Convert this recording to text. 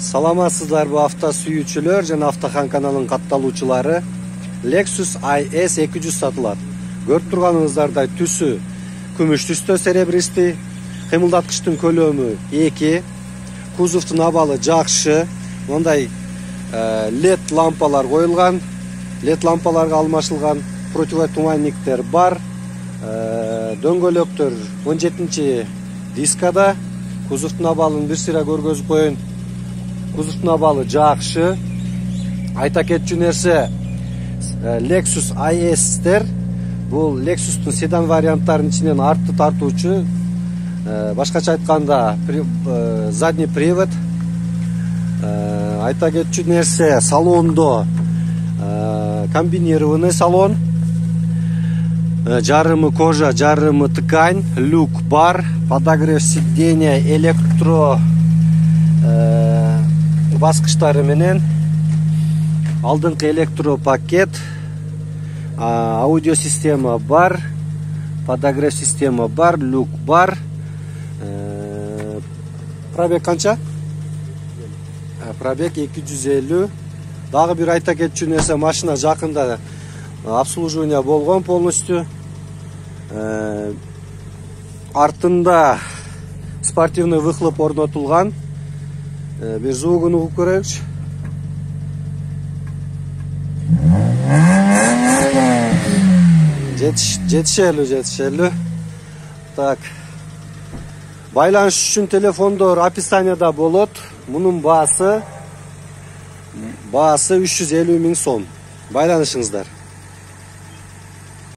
Саламатсыздар bu hafta suyucular және Автохан kanalının kattaluçuları. Lexus IS 200 satılат. Көріп тұрғаныңыздардай түсі күміш түсті серебристі, қимылдаткыштың көлемі 2, кузовтың абалы жақшы, ондай LED лампалар қойылған, LED лампаларға алмашылған, противотуманниктер бар, дөңгөлөктөр 17 дискада, кузовтың абалын бір сыра көргөзүп коюн. Kuzovтун абалы жақшы. Айта кетчү нерсе, Lexus IS-тер бул Lexus-тун седан варианттарынын ичинен артты тартуучу, башкача айтканда задний привод. Айта кетчү нерсе, салондо комбинированный салон, жарымы кожа, жарымы ткань, люк бар, подогрев сиденья, электро баскычтары менен, алдыңкы электро пакет, аудио система бар, подогрев система бар, люк бар. Пробег канча? Пробег 250. Дагы бир айта кетчү нерсе, машина жакында обслуживание болгон полностью. Артында спортивный выхлоп орнотулган. Bir звугун угуп көрөйүкчү. Жетишелүү. Так. Байланыш үчүн телефондор описанияда болот. Мунун баасы 350 000 сом. Байланышыңыздар.